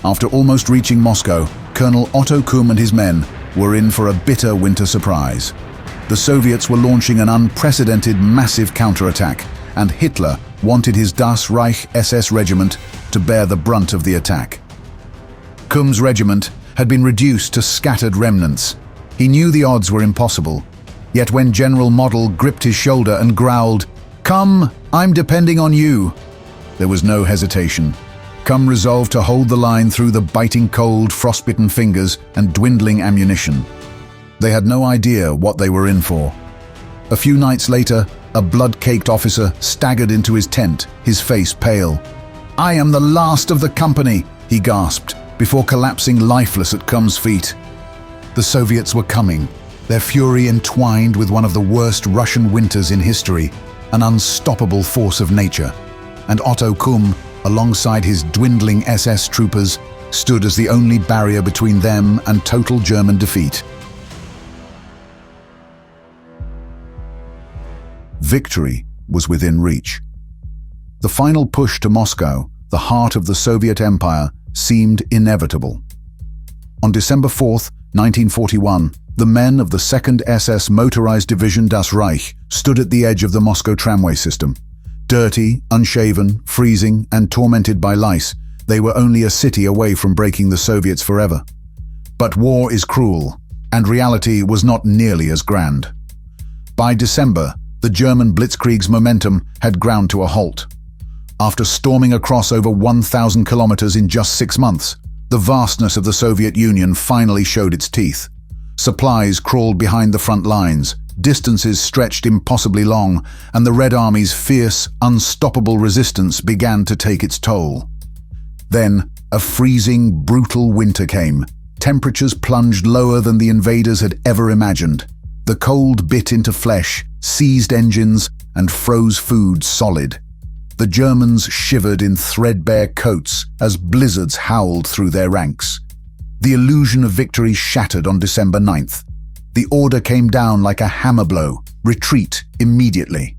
After almost reaching Moscow, Colonel Otto Kumm and his men were in for a bitter winter surprise. The Soviets were launching an unprecedented massive counterattack, and Hitler wanted his Das Reich SS regiment to bear the brunt of the attack. Kumm's regiment had been reduced to scattered remnants. He knew the odds were impossible. Yet when General Model gripped his shoulder and growled, "Kumm, I'm depending on you," there was no hesitation. Kumm resolved to hold the line through the biting cold, frostbitten fingers and dwindling ammunition. They had no idea what they were in for. A few nights later, a blood-caked officer staggered into his tent, his face pale. "I am the last of the company," he gasped, before collapsing lifeless at Kumm's feet. The Soviets were coming, their fury entwined with one of the worst Russian winters in history, an unstoppable force of nature. And Otto Kumm, alongside his dwindling SS troopers, stood as the only barrier between them and total German defeat. Victory was within reach. The final push to Moscow, the heart of the Soviet Empire, seemed inevitable. On December 4, 1941, the men of the 2nd SS Motorized Division Das Reich stood at the edge of the Moscow tramway system. Dirty, unshaven, freezing, and tormented by lice, they were only a city away from breaking the Soviets forever. But war is cruel, and reality was not nearly as grand. By December, the German blitzkrieg's momentum had ground to a halt. After storming across over 1,000 kilometers in just 6 months, the vastness of the Soviet Union finally showed its teeth. Supplies crawled behind the front lines, distances stretched impossibly long, and the Red Army's fierce, unstoppable resistance began to take its toll. Then, a freezing, brutal winter came. Temperatures plunged lower than the invaders had ever imagined. The cold bit into flesh, seized engines, and froze food solid. The Germans shivered in threadbare coats as blizzards howled through their ranks. The illusion of victory shattered on December 9th. The order came down like a hammer blow: retreat immediately.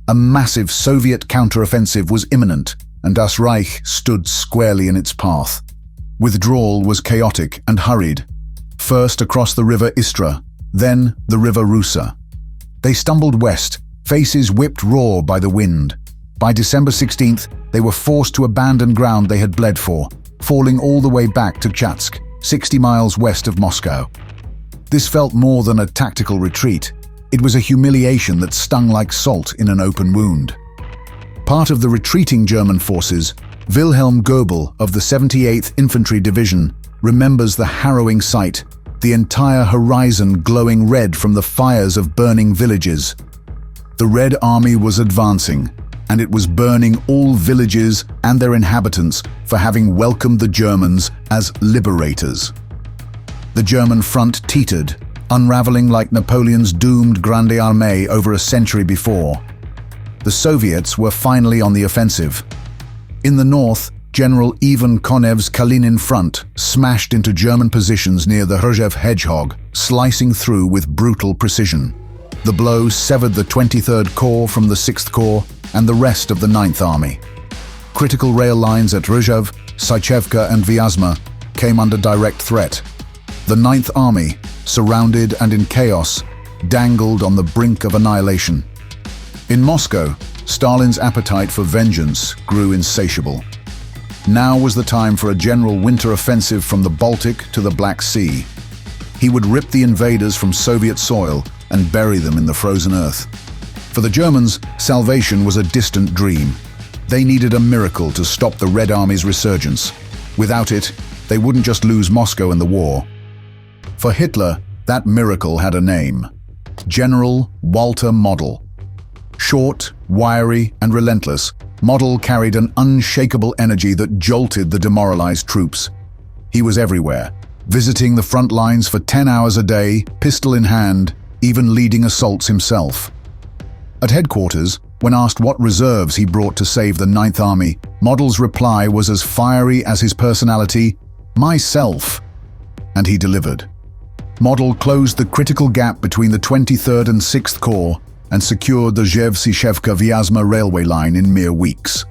A massive Soviet counteroffensive was imminent, and Das Reich stood squarely in its path. Withdrawal was chaotic and hurried. First across the river Istra, then the river Rusa. They stumbled west, faces whipped raw by the wind. By December 16th, they were forced to abandon ground they had bled for, falling all the way back to Chatsk, 60 miles west of Moscow. This felt more than a tactical retreat. It was a humiliation that stung like salt in an open wound. Part of the retreating German forces, Wilhelm Goebel of the 78th Infantry Division, remembers the harrowing sight, the entire horizon glowing red from the fires of burning villages. The Red Army was advancing, and it was burning all villages and their inhabitants for having welcomed the Germans as liberators. The German front teetered, unraveling like Napoleon's doomed Grande Armée over a century before. The Soviets were finally on the offensive. In the north, General Ivan Konev's Kalinin front smashed into German positions near the Rzhev Hedgehog, slicing through with brutal precision. The blow severed the 23rd Corps from the 6th Corps and the rest of the 9th Army. Critical rail lines at Rzhev, Sychevka and Vyazma came under direct threat. The 9th Army, surrounded and in chaos, dangled on the brink of annihilation. In Moscow, Stalin's appetite for vengeance grew insatiable. Now was the time for a general winter offensive from the Baltic to the Black Sea. He would rip the invaders from Soviet soil and bury them in the frozen earth. For the Germans, salvation was a distant dream. They needed a miracle to stop the Red Army's resurgence. Without it, they wouldn't just lose Moscow in the war. For Hitler, that miracle had a name: General Walter Model. Short, wiry, and relentless, Model carried an unshakable energy that jolted the demoralized troops. He was everywhere, visiting the front lines for 10 hours a day, pistol in hand, even leading assaults himself. At headquarters, when asked what reserves he brought to save the 9th Army, Model's reply was as fiery as his personality: myself. And he delivered. Model closed the critical gap between the 23rd and 6th Corps and secured the Rzhev-Sychevka-Vyazma railway line in mere weeks.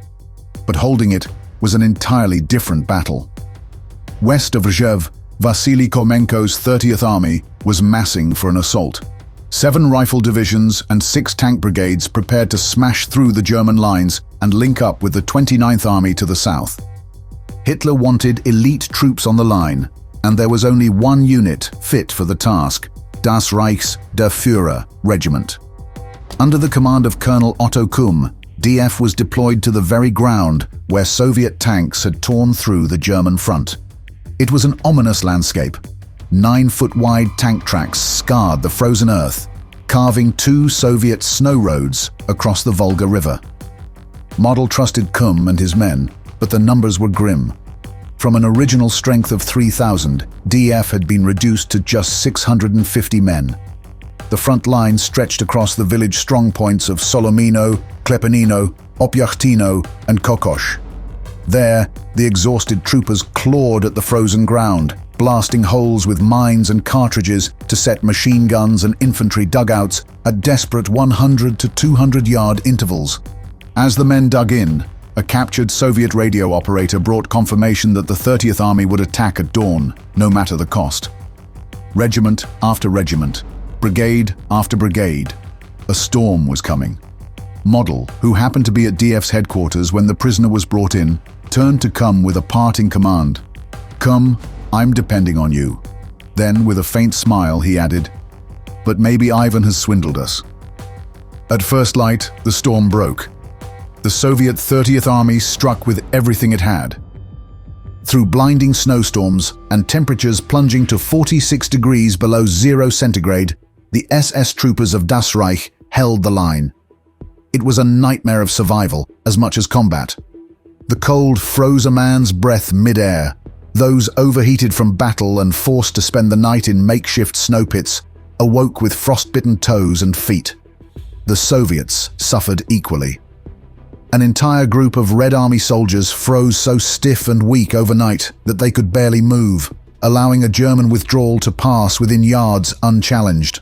But holding it was an entirely different battle. west of Rzhev, Vasily Komenko's 30th Army was massing for an assault. 7 rifle divisions and 6 tank brigades prepared to smash through the German lines and link up with the 29th Army to the south. Hitler wanted elite troops on the line, and there was only one unit fit for the task, Das Reichs der Führer Regiment. Under the command of Colonel Otto Kumm, DF was deployed to the very ground where Soviet tanks had torn through the German front. It was an ominous landscape. 9-foot-wide tank tracks scarred the frozen earth, carving 2 Soviet snow roads across the Volga River. Model trusted Kumm and his men, but the numbers were grim. From an original strength of 3,000, DF had been reduced to just 650 men. The front line stretched across the village strongpoints of Solomino, Klepenino, Opyachtino, and Kokosh. There, the exhausted troopers clawed at the frozen ground, blasting holes with mines and cartridges to set machine guns and infantry dugouts at desperate 100 to 200-yard intervals. As the men dug in, a captured Soviet radio operator brought confirmation that the 30th Army would attack at dawn, no matter the cost. Regiment after regiment, brigade after brigade, a storm was coming. Model, who happened to be at DF's headquarters when the prisoner was brought in, turned to Kumm with a parting command. "Kumm, I'm depending on you." Then, with a faint smile, he added, "But maybe Ivan has swindled us." At first light, the storm broke. The Soviet 30th Army struck with everything it had. Through blinding snowstorms and temperatures plunging to 46 degrees below 0 centigrade, the SS troopers of Das Reich held the line. It was a nightmare of survival as much as combat. The cold froze a man's breath mid-air. Those overheated from battle and forced to spend the night in makeshift snow pits awoke with frostbitten toes and feet. The Soviets suffered equally. An entire group of Red Army soldiers froze so stiff and weak overnight that they could barely move, allowing a German withdrawal to pass within yards unchallenged.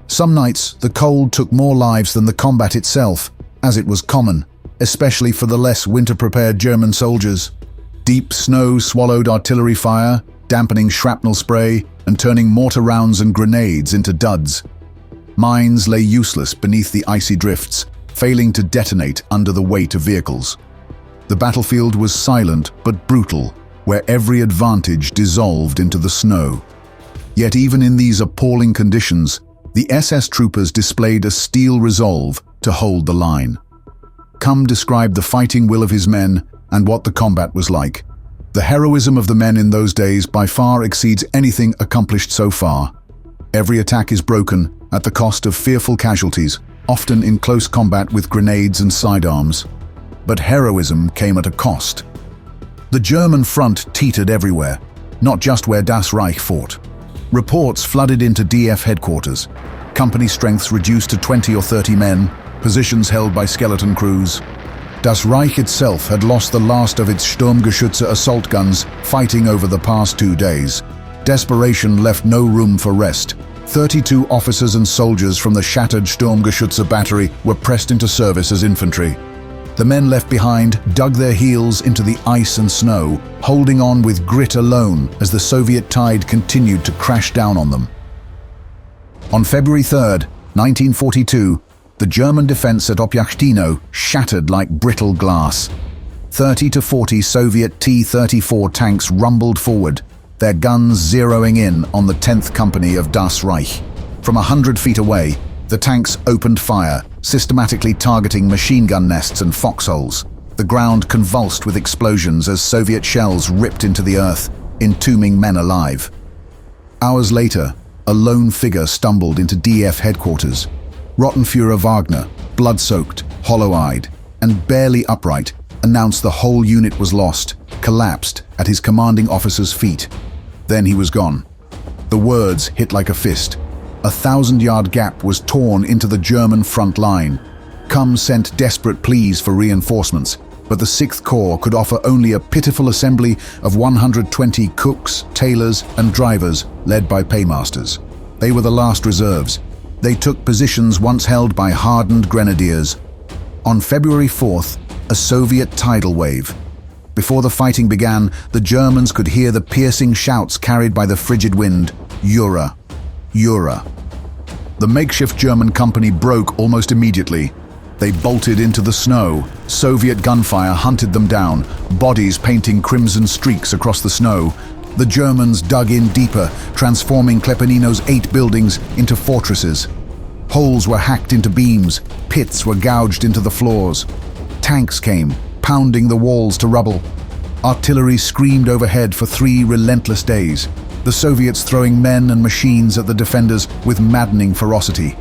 Some nights, the cold took more lives than the combat itself, as it was common, especially for the less winter-prepared German soldiers. Deep snow swallowed artillery fire, dampening shrapnel spray and turning mortar rounds and grenades into duds. Mines lay useless beneath the icy drifts, failing to detonate under the weight of vehicles. The battlefield was silent but brutal, where every advantage dissolved into the snow. Yet even in these appalling conditions, the SS troopers displayed a steel resolve to hold the line. Kumm described the fighting will of his men and what the combat was like. The heroism of the men in those days by far exceeds anything accomplished so far. Every attack is broken at the cost of fearful casualties, often in close combat with grenades and sidearms. But heroism came at a cost. The German front teetered everywhere, not just where Das Reich fought. Reports flooded into DF headquarters. Company strengths reduced to 20 or 30 men, positions held by skeleton crews. Das Reich itself had lost the last of its Sturmgeschütze assault guns fighting over the past 2 days. Desperation left no room for rest. 32 officers and soldiers from the shattered Sturmgeschütze battery were pressed into service as infantry. The men left behind dug their heels into the ice and snow, holding on with grit alone as the Soviet tide continued to crash down on them. On February 3rd, 1942, the German defense at Opyachtino shattered like brittle glass. 30 to 40 Soviet T-34 tanks rumbled forward, their guns zeroing in on the 10th Company of Das Reich. From 100 feet away, the tanks opened fire, systematically targeting machine gun nests and foxholes. The ground convulsed with explosions as Soviet shells ripped into the earth, entombing men alive. Hours later, a lone figure stumbled into DF headquarters. Rottenführer Wagner, blood-soaked, hollow-eyed, and barely upright, announced the whole unit was lost, collapsed at his commanding officer's feet. Then he was gone. The words hit like a fist. A 1,000-yard gap was torn into the German front line. Kumm sent desperate pleas for reinforcements, but the 6th Corps could offer only a pitiful assembly of 120 cooks, tailors, and drivers led by paymasters. They were the last reserves. They took positions once held by hardened grenadiers. On February 4th, a Soviet tidal wave. Before the fighting began, the Germans could hear the piercing shouts carried by the frigid wind, "Jura! Jura!" The makeshift German company broke almost immediately. They bolted into the snow. Soviet gunfire hunted them down, bodies painting crimson streaks across the snow. The Germans dug in deeper, transforming Klepenino's 8 buildings into fortresses. Holes were hacked into beams, pits were gouged into the floors. Tanks came, pounding the walls to rubble. Artillery screamed overhead for 3 relentless days, the Soviets throwing men and machines at the defenders with maddening ferocity.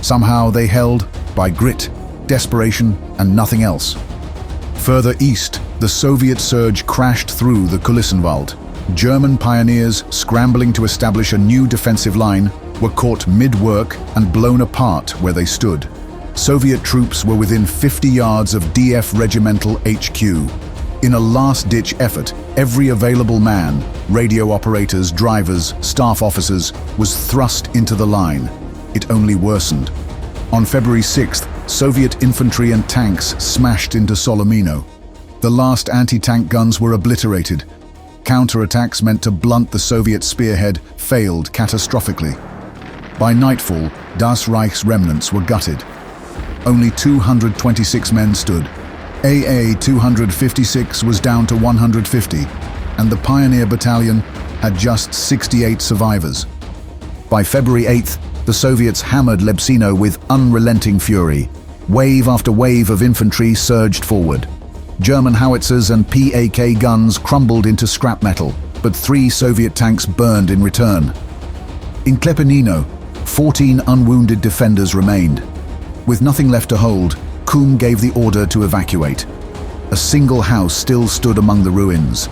Somehow they held by grit, desperation, and nothing else. Further east, the Soviet surge crashed through the Kulissenwald. German pioneers, scrambling to establish a new defensive line, were caught mid-work and blown apart where they stood. Soviet troops were within 50 yards of DF regimental HQ. In a last-ditch effort, every available man, radio operators, drivers, staff officers, was thrust into the line. It only worsened. On February 6th, Soviet infantry and tanks smashed into Solomino. The last anti-tank guns were obliterated. Counterattacks meant to blunt the Soviet spearhead failed catastrophically. By nightfall, Das Reich's remnants were gutted. Only 226 men stood. AA 256 was down to 150, and the Pioneer Battalion had just 68 survivors. By February 8th, the Soviets hammered Lebsino with unrelenting fury. Wave after wave of infantry surged forward. German howitzers and PAK guns crumbled into scrap metal, but 3 Soviet tanks burned in return. In Klepenino, 14 unwounded defenders remained. With nothing left to hold, Kumm gave the order to evacuate. A single house still stood among the ruins.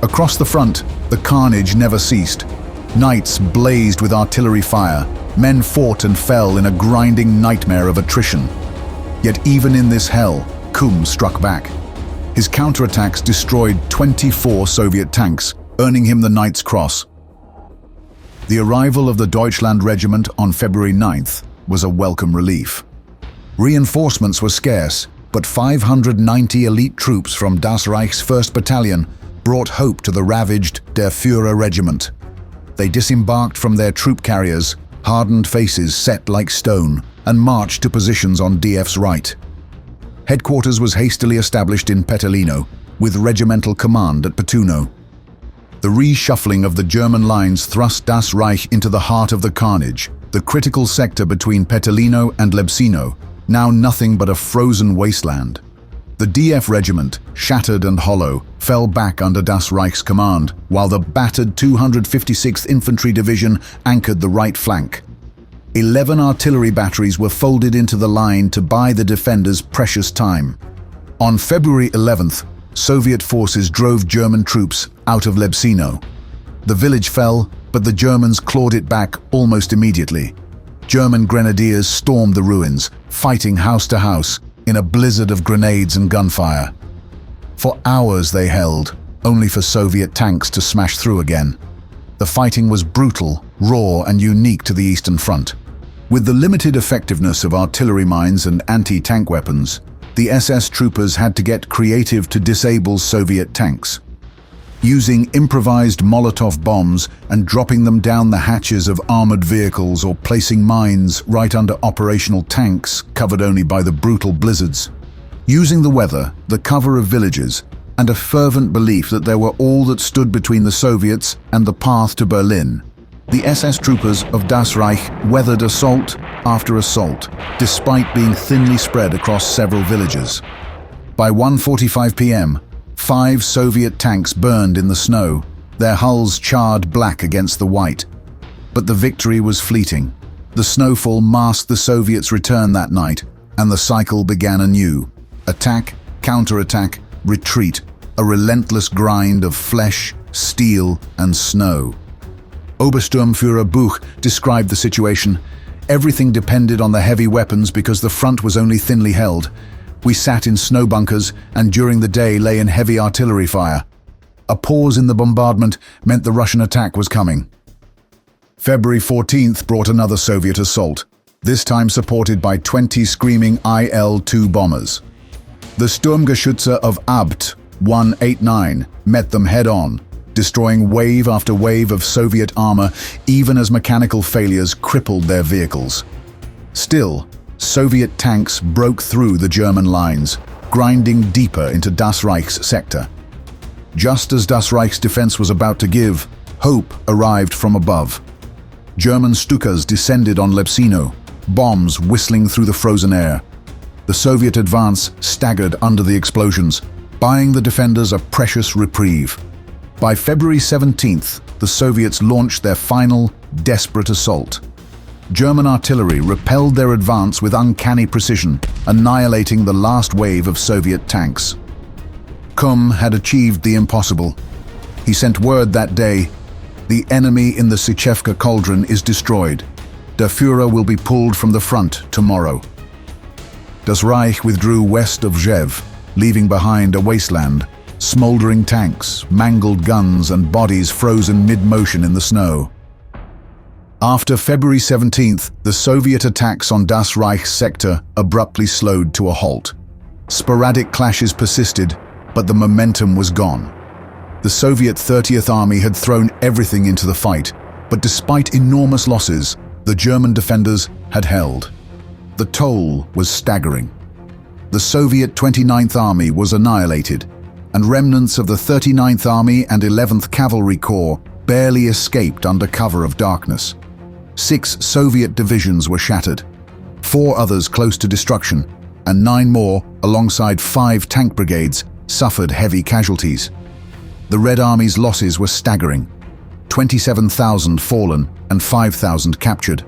Across the front, the carnage never ceased. Nights blazed with artillery fire. Men fought and fell in a grinding nightmare of attrition. Yet even in this hell, Kumm struck back. His counterattacks destroyed 24 Soviet tanks, earning him the Knight's Cross. The arrival of the Deutschland Regiment on February 9th was a welcome relief. Reinforcements were scarce, but 590 elite troops from Das Reich's 1st Battalion brought hope to the ravaged Der Führer Regiment. They disembarked from their troop carriers, hardened faces set like stone, and marched to positions on DF's right. Headquarters was hastily established in Petelino, with regimental command at Petuno. The reshuffling of the German lines thrust Das Reich into the heart of the carnage, the critical sector between Petelino and Lebsino, now nothing but a frozen wasteland. The DF regiment, shattered and hollow, fell back under Das Reich's command, while the battered 256th Infantry Division anchored the right flank. 11 artillery batteries were folded into the line to buy the defenders precious time. On February 11th, Soviet forces drove German troops out of Lebsino. The village fell, but the Germans clawed it back almost immediately. German grenadiers stormed the ruins, fighting house to house in a blizzard of grenades and gunfire. For hours they held, only for Soviet tanks to smash through again. The fighting was brutal, raw, and unique to the Eastern Front. With the limited effectiveness of artillery mines and anti-tank weapons, the SS troopers had to get creative to disable Soviet tanks. Using improvised Molotov bombs and dropping them down the hatches of armored vehicles or placing mines right under operational tanks covered only by the brutal blizzards. Using the weather, the cover of villages, and a fervent belief that there were all that stood between the Soviets and the path to Berlin, the SS troopers of Das Reich weathered assault after assault, despite being thinly spread across several villages. By 1:45 p.m., 5 Soviet tanks burned in the snow, their hulls charred black against the white. But the victory was fleeting. The snowfall masked the Soviets' return that night, and the cycle began anew. Attack, counterattack, retreat, a relentless grind of flesh, steel, and snow. Obersturmführer Buch described the situation. Everything depended on the heavy weapons because the front was only thinly held. We sat in snow bunkers and during the day lay in heavy artillery fire. A pause in the bombardment meant the Russian attack was coming. February 14th brought another Soviet assault, this time supported by 20 screaming IL-2 bombers. The Sturmgeschütze of Abt 189 met them head-on, destroying wave after wave of Soviet armor even as mechanical failures crippled their vehicles. Still, Soviet tanks broke through the German lines, grinding deeper into Das Reich's sector. Just as Das Reich's defense was about to give, hope arrived from above. German Stukas descended on Lebsino, bombs whistling through the frozen air. The Soviet advance staggered under the explosions, buying the defenders a precious reprieve. By February 17th, the Soviets launched their final, desperate assault. German artillery repelled their advance with uncanny precision, annihilating the last wave of Soviet tanks. Kumm had achieved the impossible. He sent word that day, "The enemy in the Sychevka cauldron is destroyed. Der Führer will be pulled from the front tomorrow." Das Reich withdrew west of Ljev, leaving behind a wasteland, smoldering tanks, mangled guns, and bodies frozen mid-motion in the snow. After February 17th, the Soviet attacks on Das Reich's sector abruptly slowed to a halt. Sporadic clashes persisted, but the momentum was gone. The Soviet 30th Army had thrown everything into the fight, but despite enormous losses, the German defenders had held. The toll was staggering. The Soviet 29th Army was annihilated, and remnants of the 39th Army and 11th Cavalry Corps barely escaped under cover of darkness. 6 Soviet divisions were shattered, 4 others close to destruction, and 9 more, alongside 5 tank brigades, suffered heavy casualties. The Red Army's losses were staggering: 27,000 fallen and 5,000 captured.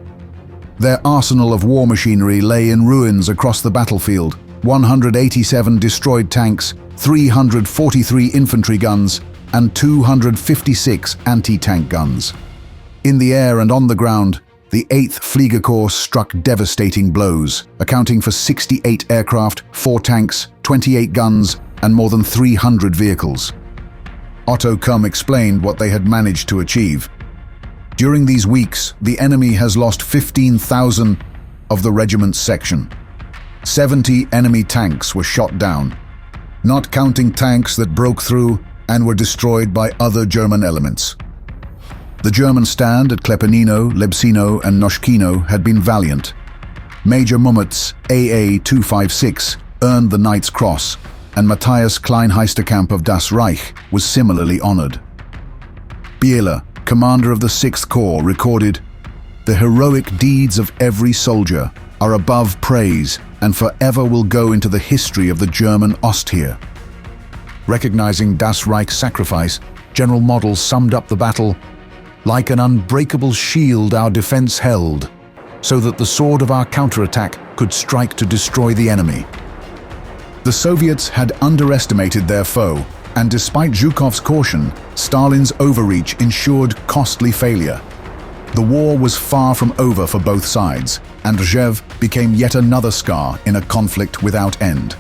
Their arsenal of war machinery lay in ruins across the battlefield: 187 destroyed tanks, 343 infantry guns, and 256 anti-tank guns. In the air and on the ground, the 8th Fliegerkorps struck devastating blows, accounting for 68 aircraft, 4 tanks, 28 guns, and more than 300 vehicles. Otto Kumm explained what they had managed to achieve. During these weeks, the enemy has lost 15,000 of the regiment's section. 70 enemy tanks were shot down, not counting tanks that broke through and were destroyed by other German elements. The German stand at Klepenino, Lebsino, and Noshkino had been valiant. Major Mummet's AA-256 earned the Knight's Cross, and Matthias Kleinheisterkamp of Das Reich was similarly honored. Biela, commander of the 6th Corps, recorded, "The heroic deeds of every soldier are above praise and forever will go into the history of the German Ostheer." Recognizing Das Reich's sacrifice, General Model summed up the battle, "Like an unbreakable shield our defense held, so that the sword of our counterattack could strike to destroy the enemy." The Soviets had underestimated their foe, and despite Zhukov's caution, Stalin's overreach ensured costly failure. The war was far from over for both sides, and Ljev became yet another scar in a conflict without end.